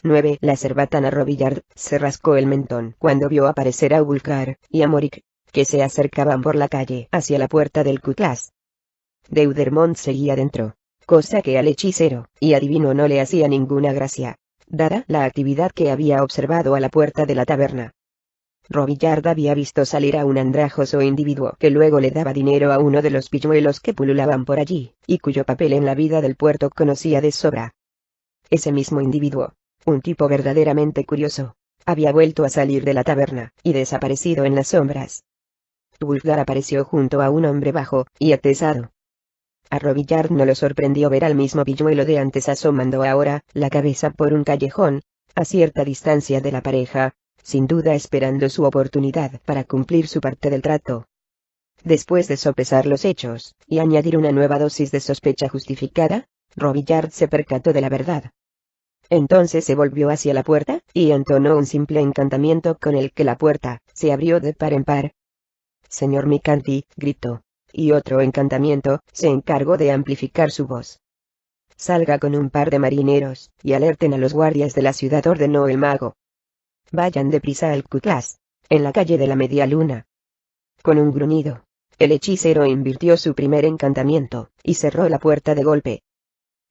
9. La cerbatana Robillard se rascó el mentón cuando vio aparecer a Wulfgar y a Morik, que se acercaban por la calle hacia la puerta del Cutlass. Deudermont seguía dentro, cosa que al hechicero y adivino no le hacía ninguna gracia, dada la actividad que había observado a la puerta de la taberna. Robillard había visto salir a un andrajoso individuo que luego le daba dinero a uno de los pilluelos que pululaban por allí, y cuyo papel en la vida del puerto conocía de sobra. Ese mismo individuo, un tipo verdaderamente curioso, había vuelto a salir de la taberna y desaparecido en las sombras. Wulfgar apareció junto a un hombre bajo y atezado. A Robillard no lo sorprendió ver al mismo pilluelo de antes asomando ahora la cabeza por un callejón, a cierta distancia de la pareja, sin duda esperando su oportunidad para cumplir su parte del trato. Después de sopesar los hechos, y añadir una nueva dosis de sospecha justificada, Robillard se percató de la verdad. Entonces se volvió hacia la puerta, y entonó un simple encantamiento con el que la puerta se abrió de par en par. «Señor Micanti», gritó, y otro encantamiento se encargó de amplificar su voz. «Salga con un par de marineros, y alerten a los guardias de la ciudad», ordenó el mago. «Vayan deprisa al Cutlass, en la calle de la Media Luna». Con un gruñido, el hechicero invirtió su primer encantamiento, y cerró la puerta de golpe.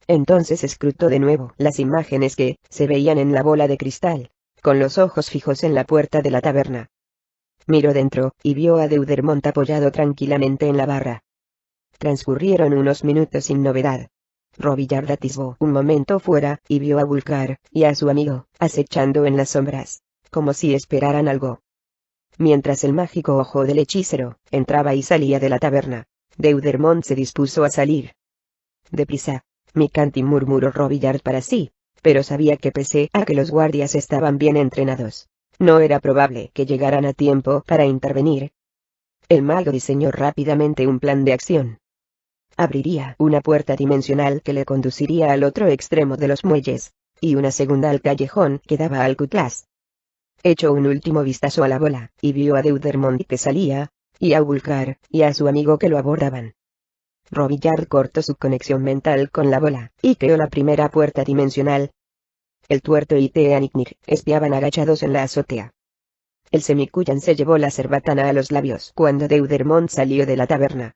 Entonces escrutó de nuevo las imágenes que se veían en la bola de cristal, con los ojos fijos en la puerta de la taberna. Miró dentro, y vio a Deudermont apoyado tranquilamente en la barra. Transcurrieron unos minutos sin novedad. Robillard atisbó un momento fuera, y vio a Wulfgar y a su amigo, acechando en las sombras, como si esperaran algo. Mientras el mágico ojo del hechicero entraba y salía de la taberna, Deudermont se dispuso a salir. «Deprisa, Micanti», murmuró Robillard para sí, pero sabía que pese a que los guardias estaban bien entrenados, no era probable que llegaran a tiempo para intervenir. El mago diseñó rápidamente un plan de acción. Abriría una puerta dimensional que le conduciría al otro extremo de los muelles, y una segunda al callejón que daba al Cutlass. Echó un último vistazo a la bola, y vio a Deudermont que salía, y a Wulfgar y a su amigo que lo abordaban. Robillard cortó su conexión mental con la bola, y creó la primera puerta dimensional. El tuerto y Teanicnic espiaban agachados en la azotea. El semicuyan se llevó la cerbatana a los labios cuando Deudermont salió de la taberna.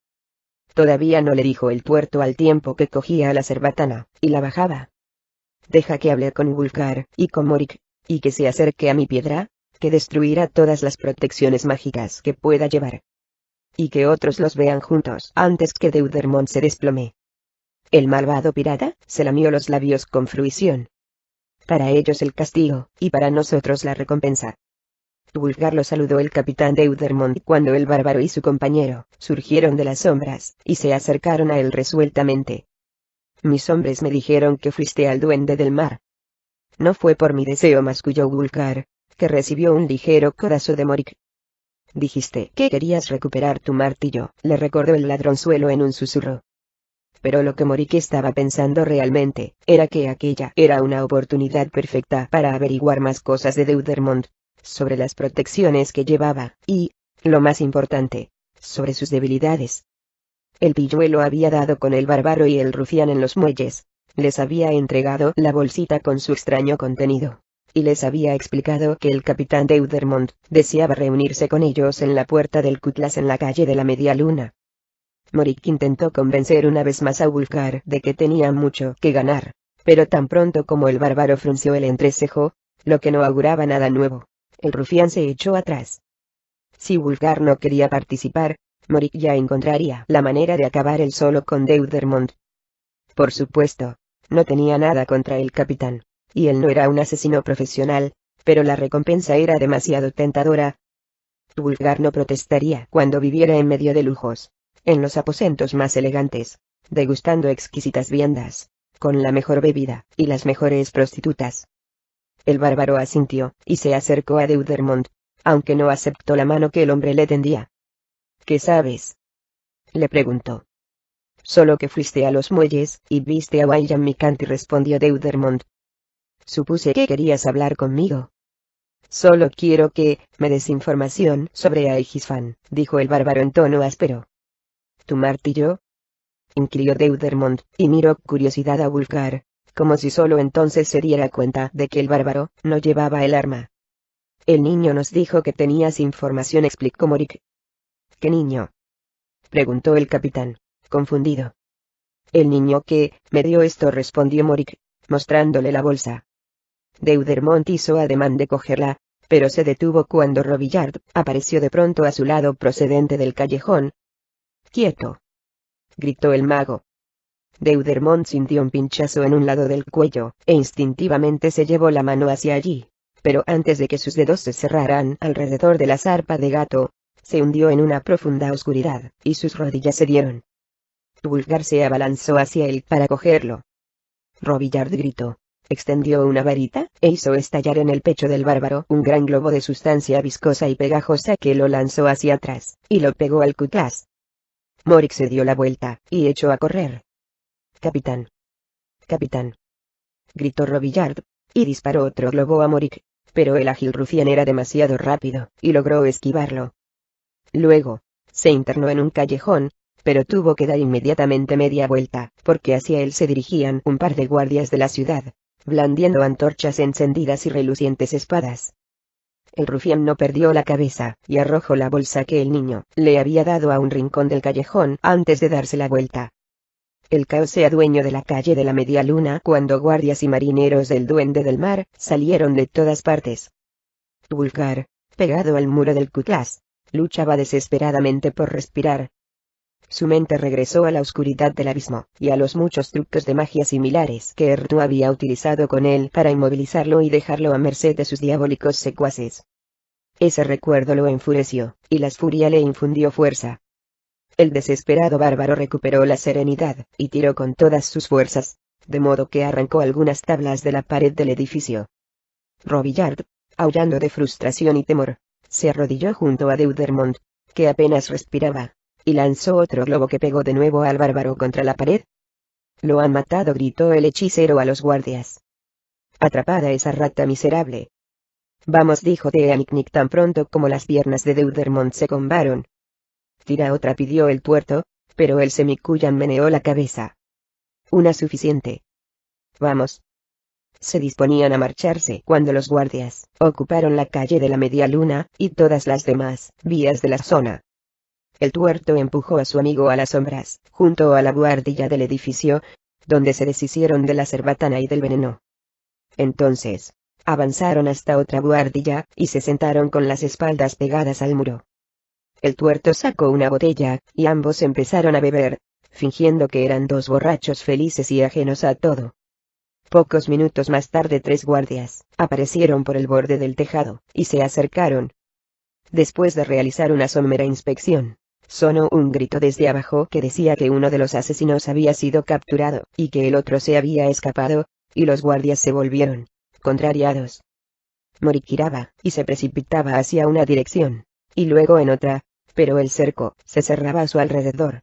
Todavía no le dijo el tuerto al tiempo que cogía la cerbatana y la bajaba. «Deja que hable con Wulfgar y con Morik, y que se acerque a mi piedra, que destruirá todas las protecciones mágicas que pueda llevar. Y que otros los vean juntos antes que Deudermont se desplome». El malvado pirata se lamió los labios con fruición. «Para ellos el castigo, y para nosotros la recompensa». Wulfgar lo saludó el capitán Deudermont cuando el bárbaro y su compañero surgieron de las sombras, y se acercaron a él resueltamente. «Mis hombres me dijeron que fuiste al duende del mar». «No fue por mi deseo», masculló Wulfgar, que recibió un ligero codazo de Morik. «Dijiste que querías recuperar tu martillo», le recordó el ladronzuelo en un susurro. Pero lo que Morik estaba pensando realmente era que aquella era una oportunidad perfecta para averiguar más cosas de Deudermont, sobre las protecciones que llevaba, y, lo más importante, sobre sus debilidades. El pilluelo había dado con el bárbaro y el rufián en los muelles, les había entregado la bolsita con su extraño contenido, y les había explicado que el capitán Deudermont deseaba reunirse con ellos en la puerta del Cutlass en la calle de la Media Luna. Morik intentó convencer una vez más a Wulfgar de que tenía mucho que ganar, pero tan pronto como el bárbaro frunció el entrecejo, lo que no auguraba nada nuevo, el rufián se echó atrás. Si Wulfgar no quería participar, Morik ya encontraría la manera de acabar él solo con Deudermont. Por supuesto, no tenía nada contra el capitán, y él no era un asesino profesional, pero la recompensa era demasiado tentadora. Wulfgar no protestaría cuando viviera en medio de lujos, en los aposentos más elegantes, degustando exquisitas viandas, con la mejor bebida y las mejores prostitutas. El bárbaro asintió, y se acercó a Deudermont, aunque no aceptó la mano que el hombre le tendía. «¿Qué sabes?», le preguntó. «Solo que fuiste a los muelles y viste a William Micanti», respondió Deudermont. «Supuse que querías hablar conmigo». «Solo quiero que me des información sobre Aegisfan», dijo el bárbaro en tono áspero. «¿Tu martillo?», inquirió Deudermont, y miró curiosidad a Wulfgar, como si solo entonces se diera cuenta de que el bárbaro no llevaba el arma. El niño nos dijo que tenías información, explicó Morik. ¿Qué niño?, preguntó el capitán, confundido. El niño que me dio esto, respondió Morik, mostrándole la bolsa. Deudermont hizo ademán de cogerla, pero se detuvo cuando Robillard apareció de pronto a su lado procedente del callejón. ¡Quieto!, gritó el mago. Deudermont sintió un pinchazo en un lado del cuello, e instintivamente se llevó la mano hacia allí, pero antes de que sus dedos se cerraran alrededor de la zarpa de gato, se hundió en una profunda oscuridad, y sus rodillas cedieron. Wulfgar se abalanzó hacia él para cogerlo. Robillard gritó, extendió una varita, e hizo estallar en el pecho del bárbaro un gran globo de sustancia viscosa y pegajosa que lo lanzó hacia atrás, y lo pegó al cutlass. Morik se dio la vuelta, y echó a correr. «Capitán. Capitán», gritó Robillard, y disparó otro globo a Morik, pero el ágil rufián era demasiado rápido, y logró esquivarlo. Luego, se internó en un callejón, pero tuvo que dar inmediatamente media vuelta, porque hacia él se dirigían un par de guardias de la ciudad, blandiendo antorchas encendidas y relucientes espadas. El rufián no perdió la cabeza, y arrojó la bolsa que el niño le había dado a un rincón del callejón antes de darse la vuelta. El caos se adueñó de la calle de la Media Luna cuando guardias y marineros del Duende del Mar salieron de todas partes. Wulfgar, pegado al muro del cutlass, luchaba desesperadamente por respirar. Su mente regresó a la oscuridad del abismo, y a los muchos trucos de magia similares que Ertu había utilizado con él para inmovilizarlo y dejarlo a merced de sus diabólicos secuaces. Ese recuerdo lo enfureció, y la furia le infundió fuerza. El desesperado bárbaro recuperó la serenidad, y tiró con todas sus fuerzas, de modo que arrancó algunas tablas de la pared del edificio. Robillard, aullando de frustración y temor, se arrodilló junto a Deudermont, que apenas respiraba, y lanzó otro globo que pegó de nuevo al bárbaro contra la pared. «Lo han matado», gritó el hechicero a los guardias. «Atrapada esa rata miserable». «Vamos», dijo Teanicnic tan pronto como las piernas de Deudermont se combaron. «Tira otra», pidió el tuerto, pero el semicullan meneó la cabeza. «Una suficiente». «Vamos». Se disponían a marcharse cuando los guardias ocuparon la calle de la Media Luna y todas las demás vías de la zona. El tuerto empujó a su amigo a las sombras, junto a la buhardilla del edificio, donde se deshicieron de la cerbatana y del veneno. Entonces, avanzaron hasta otra buhardilla, y se sentaron con las espaldas pegadas al muro. El tuerto sacó una botella, y ambos empezaron a beber, fingiendo que eran dos borrachos felices y ajenos a todo. Pocos minutos más tarde 3 guardias aparecieron por el borde del tejado, y se acercaron. Después de realizar una somera inspección, sonó un grito desde abajo que decía que uno de los asesinos había sido capturado, y que el otro se había escapado, y los guardias se volvieron, contrariados. Morik giraba, y se precipitaba hacia una dirección, y luego en otra, pero el cerco se cerraba a su alrededor.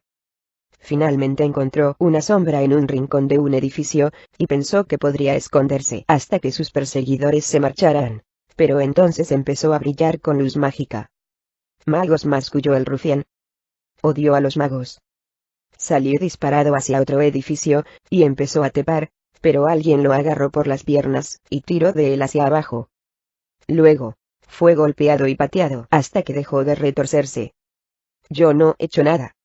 Finalmente encontró una sombra en un rincón de un edificio, y pensó que podría esconderse hasta que sus perseguidores se marcharan, pero entonces empezó a brillar con luz mágica. «Magos», masculló el rufián. Odió a los magos. Salió disparado hacia otro edificio, y empezó a trepar, pero alguien lo agarró por las piernas, y tiró de él hacia abajo. Luego, fue golpeado y pateado hasta que dejó de retorcerse. «Yo no he hecho nada»,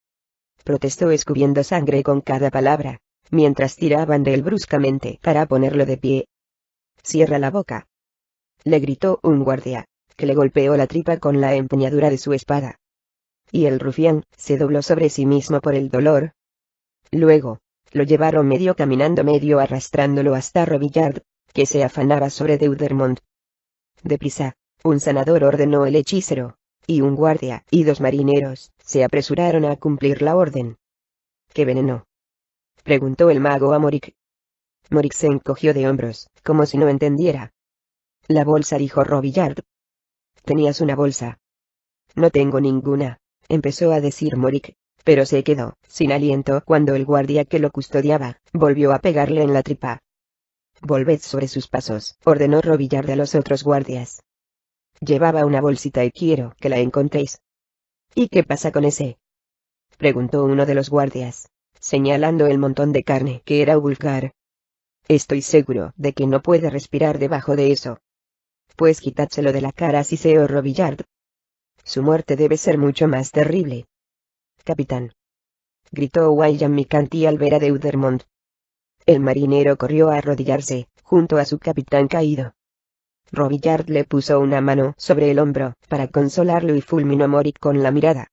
protestó escupiendo sangre con cada palabra, mientras tiraban de él bruscamente para ponerlo de pie. «Cierra la boca», le gritó un guardia, que le golpeó la tripa con la empuñadura de su espada. Y el rufián se dobló sobre sí mismo por el dolor. Luego, lo llevaron medio caminando medio arrastrándolo hasta Robillard, que se afanaba sobre Deudermont. «Deprisa», un sanador ordenó el hechicero, y un guardia y 2 marineros se apresuraron a cumplir la orden. «¿Qué veneno?», preguntó el mago a Morik. Morik se encogió de hombros, como si no entendiera. «La bolsa», dijo Robillard. «¿Tenías una bolsa?» «No tengo ninguna», empezó a decir Morik, pero se quedó sin aliento cuando el guardia que lo custodiaba volvió a pegarle en la tripa. «Volved sobre sus pasos», ordenó Robillard a los otros guardias. «Llevaba una bolsita y quiero que la encontréis». «¿Y qué pasa con ese?», preguntó uno de los guardias, señalando el montón de carne que era Wulfgar. Estoy seguro de que no puede respirar debajo de eso. Pues quitádselo de la cara, siseó Robillard. Su muerte debe ser mucho más terrible. Capitán, gritó William Micanty al ver a Deudermont. El marinero corrió a arrodillarse, junto a su capitán caído. Robillard le puso una mano sobre el hombro, para consolarlo y fulminó a Moric con la mirada.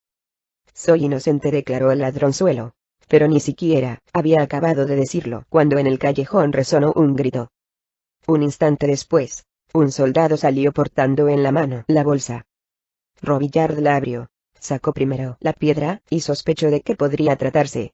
Soy inocente, declaró el ladronzuelo. Pero ni siquiera había acabado de decirlo cuando en el callejón resonó un grito. Un instante después, un soldado salió portando en la mano la bolsa. Robillard la abrió, sacó primero la piedra y sospechó de qué podría tratarse.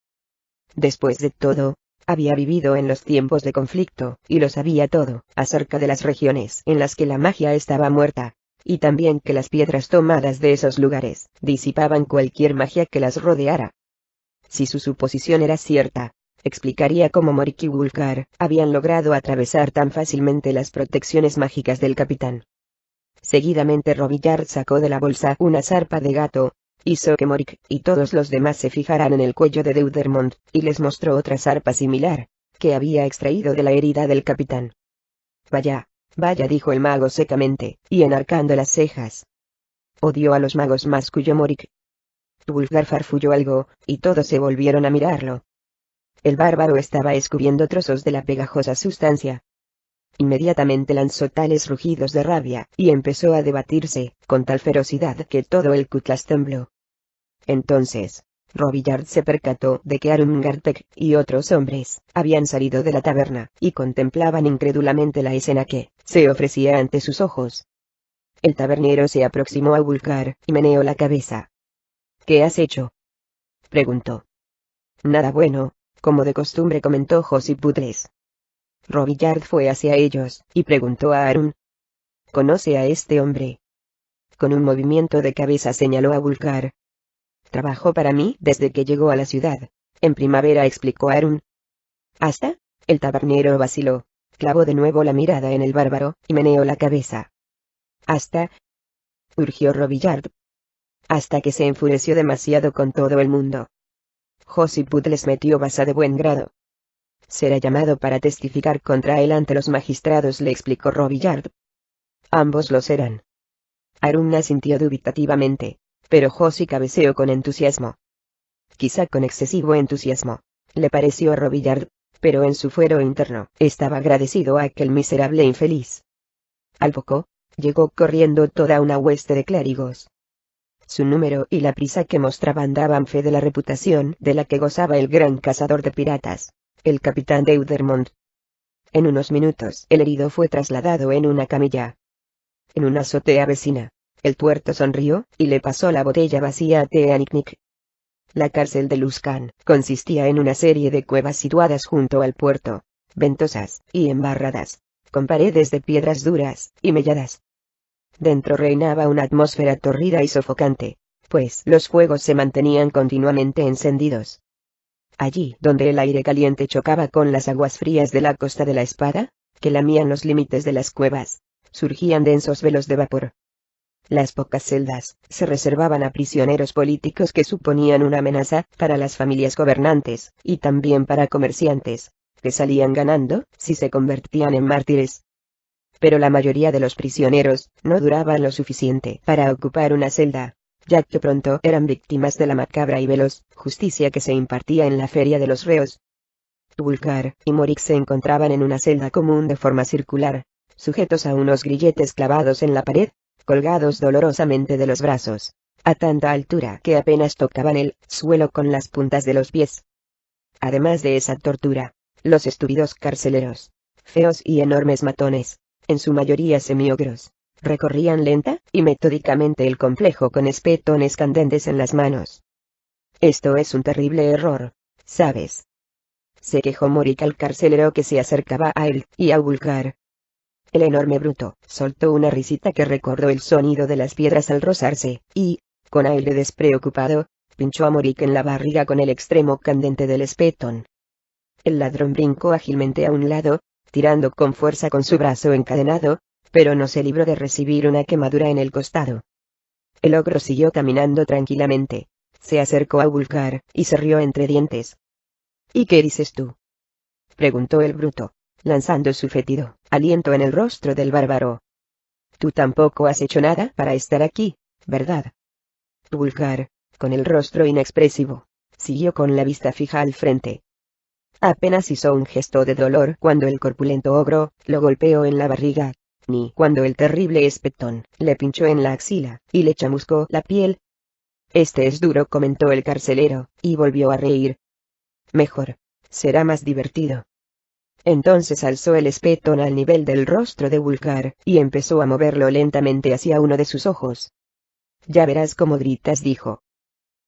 Después de todo, había vivido en los tiempos de conflicto, y lo sabía todo acerca de las regiones en las que la magia estaba muerta, y también que las piedras tomadas de esos lugares disipaban cualquier magia que las rodeara. Si su suposición era cierta, explicaría cómo Moric y Wulfgar habían logrado atravesar tan fácilmente las protecciones mágicas del capitán. Seguidamente Robillard sacó de la bolsa una zarpa de gato, hizo que Moric y todos los demás se fijaran en el cuello de Deudermont, y les mostró otra zarpa similar, que había extraído de la herida del capitán. Vaya, vaya, dijo el mago secamente, y enarcando las cejas. Odio a los magos más, cuyo Moric. Wulfgar farfulló algo, y todos se volvieron a mirarlo. El bárbaro estaba escupiendo trozos de la pegajosa sustancia. Inmediatamente lanzó tales rugidos de rabia, y empezó a debatirse, con tal ferocidad que todo el Cutlass tembló. Entonces, Robillard se percató de que Arumgartek y otros hombres habían salido de la taberna, y contemplaban incrédulamente la escena que se ofrecía ante sus ojos. El tabernero se aproximó a Wulfgar, y meneó la cabeza. ¿Qué has hecho?, preguntó. Nada bueno, como de costumbre, comentó Josip Butles. Robillard fue hacia ellos, y preguntó a Arun. ¿Conoce a este hombre? Con un movimiento de cabeza señaló a Wulfgar. Trabajó para mí desde que llegó a la ciudad. En primavera, explicó Arun. ¿Hasta? El tabernero vaciló, clavó de nuevo la mirada en el bárbaro, y meneó la cabeza. ¿Hasta? Urgió Robillard. Hasta que se enfureció demasiado con todo el mundo. Josip Butles metió basa de buen grado. Será llamado para testificar contra él ante los magistrados, le explicó Robillard. Ambos lo serán. Arun asintió dubitativamente, pero Josi cabeceó con entusiasmo. Quizá con excesivo entusiasmo, le pareció a Robillard, pero en su fuero interno estaba agradecido a aquel miserable infeliz. Al poco, llegó corriendo toda una hueste de clérigos. Su número y la prisa que mostraban daban fe de la reputación de la que gozaba el gran cazador de piratas, el capitán Deudermont. En unos minutos el herido fue trasladado en una camilla. En una azotea vecina, el tuerto sonrió, y le pasó la botella vacía a Teanicnic. La cárcel de Luskan consistía en una serie de cuevas situadas junto al puerto, ventosas y embarradas, con paredes de piedras duras y melladas. Dentro reinaba una atmósfera tórrida y sofocante, pues los fuegos se mantenían continuamente encendidos. Allí donde el aire caliente chocaba con las aguas frías de la Costa de la Espada, que lamían los límites de las cuevas, surgían densos velos de vapor. Las pocas celdas se reservaban a prisioneros políticos que suponían una amenaza para las familias gobernantes, y también para comerciantes, que salían ganando si se convertían en mártires. Pero la mayoría de los prisioneros no duraban lo suficiente para ocupar una celda, ya que pronto eran víctimas de la macabra y veloz justicia que se impartía en la feria de los reos. Wulfgar y Moric se encontraban en una celda común de forma circular, sujetos a unos grilletes clavados en la pared, colgados dolorosamente de los brazos, a tanta altura que apenas tocaban el suelo con las puntas de los pies. Además de esa tortura, los estúpidos carceleros, feos y enormes matones, en su mayoría semiogros, recorrían lenta y metódicamente el complejo con espetones candentes en las manos. Esto es un terrible error, ¿sabes?, se quejó Moric al carcelero que se acercaba a él y a Wulfgar. El enorme bruto soltó una risita que recordó el sonido de las piedras al rozarse, y, con aire despreocupado, pinchó a Moric en la barriga con el extremo candente del espetón. El ladrón brincó ágilmente a un lado, tirando con fuerza con su brazo encadenado, pero no se libró de recibir una quemadura en el costado. El ogro siguió caminando tranquilamente, se acercó a Wulfgar, y se rió entre dientes. ¿Y qué dices tú?, preguntó el bruto, lanzando su fétido aliento en el rostro del bárbaro. Tú tampoco has hecho nada para estar aquí, ¿verdad? Wulfgar, con el rostro inexpresivo, siguió con la vista fija al frente. Apenas hizo un gesto de dolor cuando el corpulento ogro lo golpeó en la barriga, ni cuando el terrible espetón le pinchó en la axila y le chamuscó la piel. Este es duro, comentó el carcelero, y volvió a reír. Mejor. Será más divertido. Entonces alzó el espetón al nivel del rostro de Wulfgar, y empezó a moverlo lentamente hacia uno de sus ojos. Ya verás cómo gritas, dijo.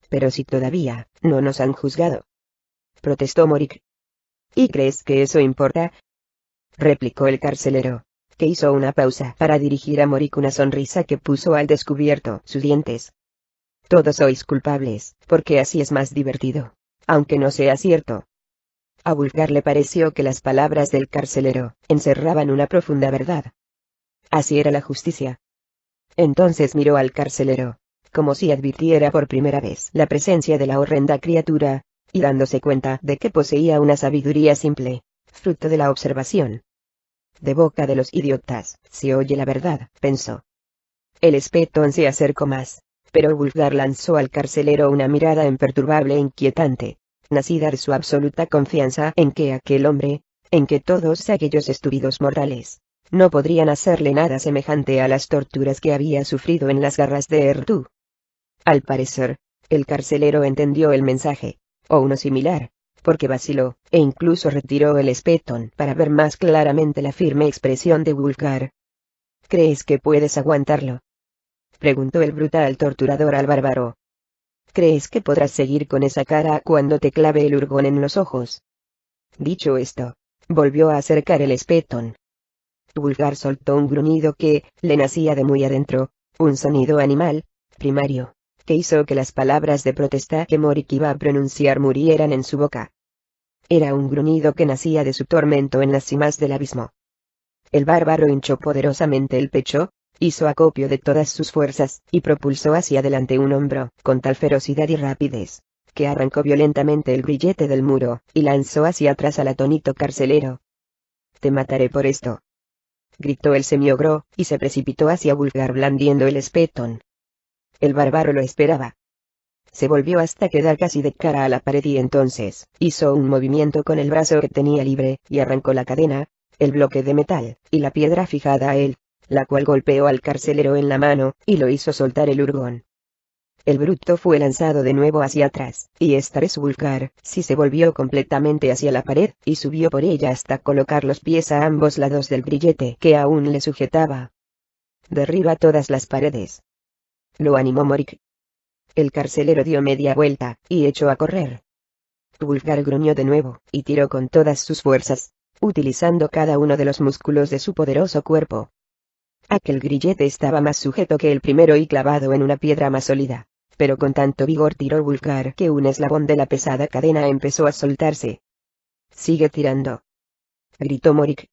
Pero si todavía no nos han juzgado, protestó Morik. ¿Y crees que eso importa? Replicó el carcelero, que hizo una pausa para dirigir a Morik una sonrisa que puso al descubierto sus dientes. Todos sois culpables, porque así es más divertido, aunque no sea cierto. A Wulfgar le pareció que las palabras del carcelero encerraban una profunda verdad. Así era la justicia. Entonces miró al carcelero, como si advirtiera por primera vez la presencia de la horrenda criatura, y dándose cuenta de que poseía una sabiduría simple, fruto de la observación. De boca de los idiotas se oye la verdad, pensó. El espetón se acercó más, pero Wulfgar lanzó al carcelero una mirada imperturbable e inquietante, nacida de su absoluta confianza en que aquel hombre, en que todos aquellos estúpidos mortales, no podrían hacerle nada semejante a las torturas que había sufrido en las garras de Errtu. Al parecer, el carcelero entendió el mensaje, o uno similar, porque vaciló, e incluso retiró el espetón para ver más claramente la firme expresión de Wulfgar. ¿Crees que puedes aguantarlo?, preguntó el brutal torturador al bárbaro. ¿Crees que podrás seguir con esa cara cuando te clave el urgón en los ojos? Dicho esto, volvió a acercar el espetón. Wulfgar soltó un gruñido que le nacía de muy adentro, un sonido animal, primario, que hizo que las palabras de protesta que Morik iba a pronunciar murieran en su boca. Era un gruñido que nacía de su tormento en las cimas del abismo. El bárbaro hinchó poderosamente el pecho, hizo acopio de todas sus fuerzas, y propulsó hacia adelante un hombro, con tal ferocidad y rapidez, que arrancó violentamente el grillete del muro, y lanzó hacia atrás al atónito carcelero. «Te mataré por esto», gritó el semiogro, y se precipitó hacia Wulfgar blandiendo el espetón. El bárbaro lo esperaba. Se volvió hasta quedar casi de cara a la pared y entonces hizo un movimiento con el brazo que tenía libre, y arrancó la cadena, el bloque de metal, y la piedra fijada a él, la cual golpeó al carcelero en la mano, y lo hizo soltar el urgón. El bruto fue lanzado de nuevo hacia atrás, y esta vez Wulfgar sí se volvió completamente hacia la pared, y subió por ella hasta colocar los pies a ambos lados del grillete que aún le sujetaba. «Derriba todas las paredes», lo animó Morik. El carcelero dio media vuelta, y echó a correr. Wulfgar gruñó de nuevo, y tiró con todas sus fuerzas, utilizando cada uno de los músculos de su poderoso cuerpo. Aquel grillete estaba más sujeto que el primero y clavado en una piedra más sólida, pero con tanto vigor tiró Wulfgar que un eslabón de la pesada cadena empezó a soltarse. «Sigue tirando», gritó Morik.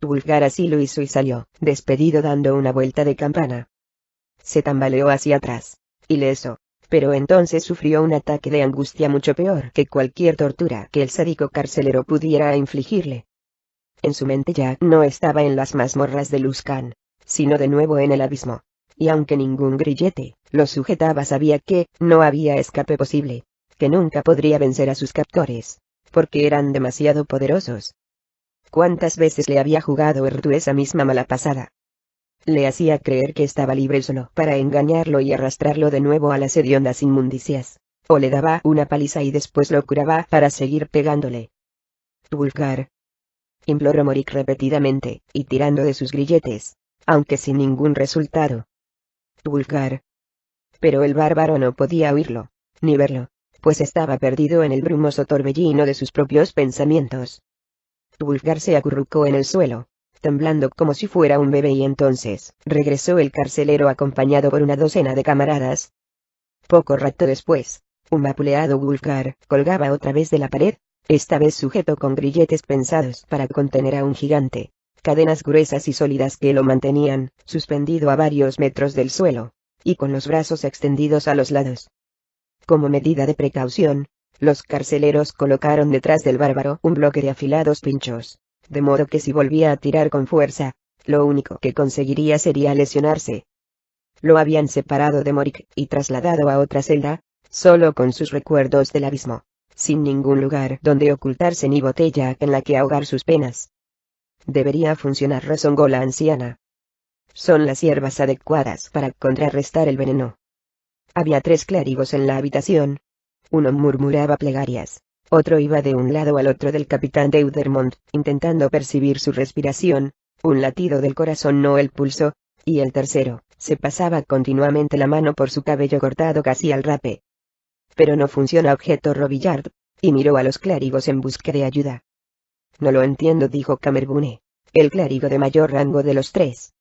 Wulfgar así lo hizo y salió, despedido dando una vuelta de campana. Se tambaleó hacia atrás, ileso, pero entonces sufrió un ataque de angustia mucho peor que cualquier tortura que el sádico carcelero pudiera infligirle. En su mente ya no estaba en las mazmorras de Luskan, sino de nuevo en el abismo, y aunque ningún grillete lo sujetaba, sabía que no había escape posible, que nunca podría vencer a sus captores, porque eran demasiado poderosos. ¿Cuántas veces le había jugado Errtu esa misma mala pasada? Le hacía creer que estaba libre solo para engañarlo y arrastrarlo de nuevo a las hediondas inmundicias, o le daba una paliza y después lo curaba para seguir pegándole. «Wulfgar», imploró Morik repetidamente, y tirando de sus grilletes, aunque sin ningún resultado. «Wulfgar». Pero el bárbaro no podía oírlo, ni verlo, pues estaba perdido en el brumoso torbellino de sus propios pensamientos. Wulfgar se acurrucó en el suelo, temblando como si fuera un bebé, y entonces regresó el carcelero acompañado por una docena de camaradas. Poco rato después, un vapuleado Wulfgar colgaba otra vez de la pared, esta vez sujeto con grilletes pensados para contener a un gigante, cadenas gruesas y sólidas que lo mantenían suspendido a varios metros del suelo, y con los brazos extendidos a los lados. Como medida de precaución, los carceleros colocaron detrás del bárbaro un bloque de afilados pinchos, de modo que si volvía a tirar con fuerza, lo único que conseguiría sería lesionarse. Lo habían separado de Morik y trasladado a otra celda, solo con sus recuerdos del abismo, sin ningún lugar donde ocultarse ni botella en la que ahogar sus penas. Debería funcionar, rezongó la anciana. Son las hierbas adecuadas para contrarrestar el veneno. Había 3 clérigos en la habitación. Uno murmuraba plegarias, otro iba de un lado al otro del capitán Deudermont, intentando percibir su respiración, un latido del corazón no el pulso, y el tercero, se pasaba continuamente la mano por su cabello cortado casi al rape. Pero no funciona, objetó Robillard, y miró a los clérigos en busca de ayuda. No lo entiendo, dijo Camerbune, el clérigo de mayor rango de los 3.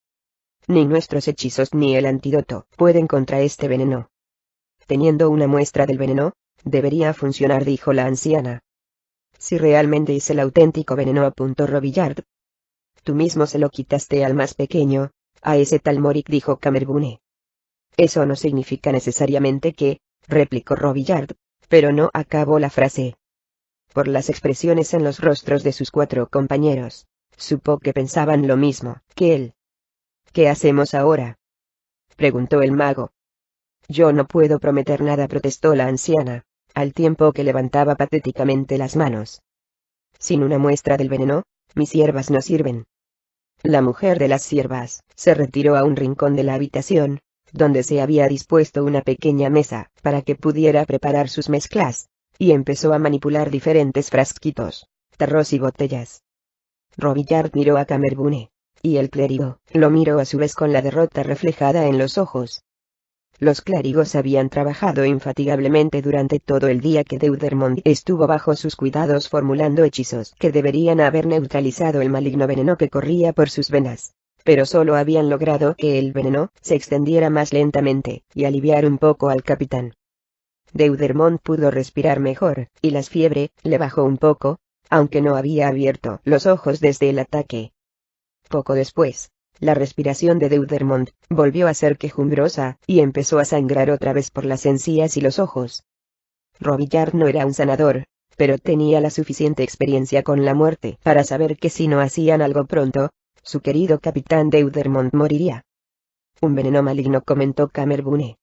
Ni nuestros hechizos ni el antídoto pueden contra este veneno. Teniendo una muestra del veneno, debería funcionar, dijo la anciana. Si realmente es el auténtico veneno, apuntó Robillard. Tú mismo se lo quitaste al más pequeño, a ese tal Morik, dijo Camerbune. Eso no significa necesariamente que, replicó Robillard, pero no acabó la frase. Por las expresiones en los rostros de sus 4 compañeros, supo que pensaban lo mismo que él. ¿Qué hacemos ahora?, preguntó el mago. Yo no puedo prometer nada, protestó la anciana, al tiempo que levantaba patéticamente las manos. Sin una muestra del veneno, mis hierbas no sirven. La mujer de las hierbas se retiró a un rincón de la habitación, donde se había dispuesto una pequeña mesa para que pudiera preparar sus mezclas, y empezó a manipular diferentes frasquitos, tarros y botellas. Robillard miró a Camerbune, y el clérigo lo miró a su vez con la derrota reflejada en los ojos. Los clérigos habían trabajado infatigablemente durante todo el día que Deudermont estuvo bajo sus cuidados formulando hechizos que deberían haber neutralizado el maligno veneno que corría por sus venas, pero solo habían logrado que el veneno se extendiera más lentamente y aliviar un poco al capitán. Deudermont pudo respirar mejor, y la fiebre le bajó un poco, aunque no había abierto los ojos desde el ataque. Poco después, la respiración de Deudermont volvió a ser quejumbrosa, y empezó a sangrar otra vez por las encías y los ojos. Robillard no era un sanador, pero tenía la suficiente experiencia con la muerte para saber que si no hacían algo pronto, su querido capitán Deudermont moriría. Un veneno maligno, comentó Camerbune.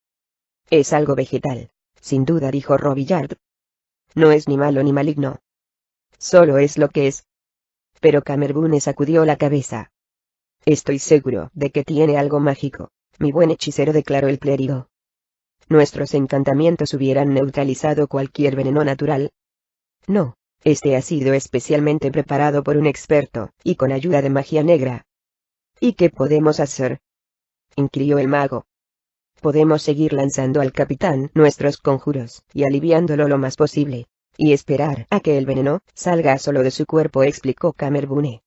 Es algo vegetal, sin duda, dijo Robillard. No es ni malo ni maligno. Solo es lo que es. Pero Camerbune sacudió la cabeza. Estoy seguro de que tiene algo mágico, mi buen hechicero, declaró el clérigo. Nuestros encantamientos hubieran neutralizado cualquier veneno natural. No, este ha sido especialmente preparado por un experto, y con ayuda de magia negra. ¿Y qué podemos hacer?, inquirió el mago. Podemos seguir lanzando al capitán nuestros conjuros y aliviándolo lo más posible, y esperar a que el veneno salga solo de su cuerpo, explicó Camerbune.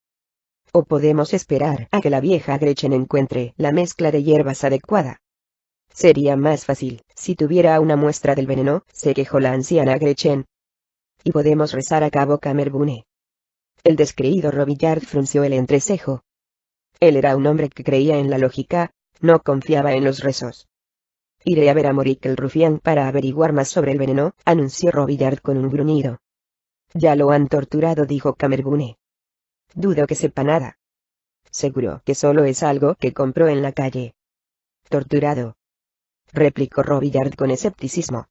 O podemos esperar a que la vieja Gretchen encuentre la mezcla de hierbas adecuada. Sería más fácil si tuviera una muestra del veneno, se quejó la anciana Gretchen. Y podemos rezar, acabó Camerbune. El descreído Robillard frunció el entrecejo. Él era un hombre que creía en la lógica, no confiaba en los rezos. Iré a ver a Morik el rufián para averiguar más sobre el veneno, anunció Robillard con un gruñido. Ya lo han torturado, dijo Camerbune. Dudo que sepa nada. Seguro que solo es algo que compró en la calle. Torturado, replicó Robillard con escepticismo.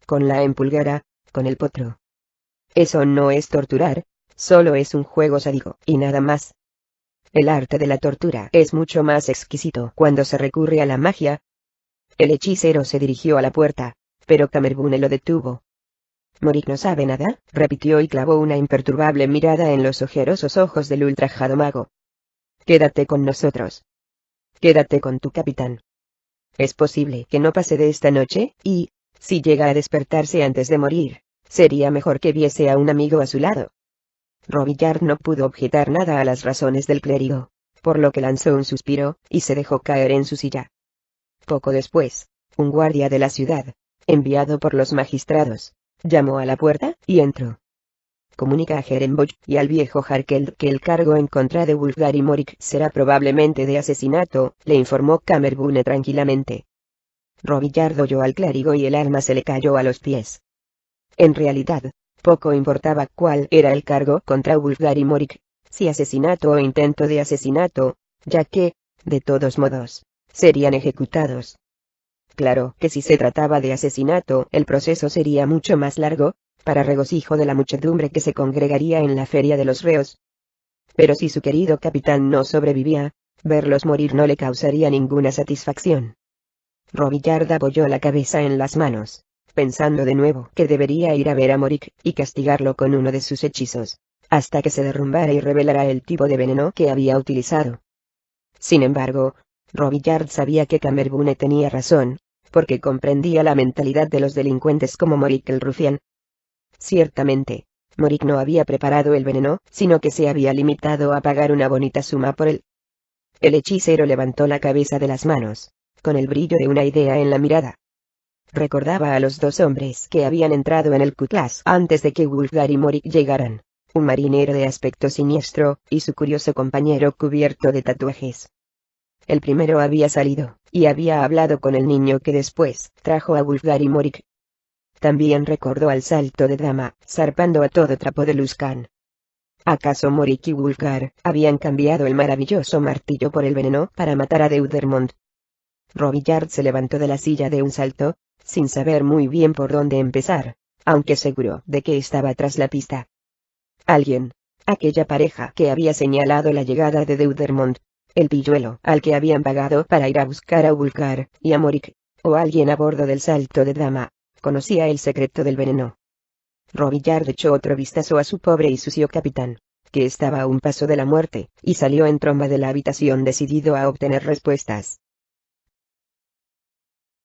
Con la empulgara, con el potro. Eso no es torturar, solo es un juego sádico, y nada más. El arte de la tortura es mucho más exquisito cuando se recurre a la magia. El hechicero se dirigió a la puerta, pero Camerbune lo detuvo. Morik no sabe nada, repitió y clavó una imperturbable mirada en los ojerosos ojos del ultrajado mago. Quédate con nosotros. Quédate con tu capitán. Es posible que no pase de esta noche, y, si llega a despertarse antes de morir, sería mejor que viese a un amigo a su lado. Robillard no pudo objetar nada a las razones del clérigo, por lo que lanzó un suspiro, y se dejó caer en su silla. Poco después, un guardia de la ciudad, enviado por los magistrados, llamó a la puerta, y entró. Comunica a Herenboch y al viejo Harkeld que el cargo en contra de Wulfgar y Morik será probablemente de asesinato, le informó Camerbune tranquilamente. Robillard oyó al clérigo y el alma se le cayó a los pies. En realidad, poco importaba cuál era el cargo contra Wulfgar y Morik, si asesinato o intento de asesinato, ya que, de todos modos, serían ejecutados. Claro que si se trataba de asesinato, el proceso sería mucho más largo, para regocijo de la muchedumbre que se congregaría en la feria de los reos. Pero si su querido capitán no sobrevivía, verlos morir no le causaría ninguna satisfacción. Robillard apoyó la cabeza en las manos, pensando de nuevo que debería ir a ver a Morik y castigarlo con uno de sus hechizos, hasta que se derrumbara y revelara el tipo de veneno que había utilizado. Sin embargo, Robillard sabía que Camerbune tenía razón, porque comprendía la mentalidad de los delincuentes como Morik el rufián. Ciertamente, Morik no había preparado el veneno, sino que se había limitado a pagar una bonita suma por él. El hechicero levantó la cabeza de las manos, con el brillo de una idea en la mirada. Recordaba a los dos hombres que habían entrado en el Cutlass antes de que Wulfgar y Morik llegaran, un marinero de aspecto siniestro, y su curioso compañero cubierto de tatuajes. El primero había salido, y había hablado con el niño que después trajo a Wulfgar y Morik. También recordó al salto de dama, zarpando a todo trapo de Luskan. ¿Acaso Morik y Wulfgar habían cambiado el maravilloso martillo por el veneno para matar a Deudermont? Robillard se levantó de la silla de un salto, sin saber muy bien por dónde empezar, aunque seguro de que estaba tras la pista. Alguien, aquella pareja que había señalado la llegada de Deudermont, el pilluelo al que habían pagado para ir a buscar a Wulfgar y a Morik, o alguien a bordo del salto de dama, conocía el secreto del veneno. Robillard echó otro vistazo a su pobre y sucio capitán, que estaba a un paso de la muerte, y salió en tromba de la habitación decidido a obtener respuestas.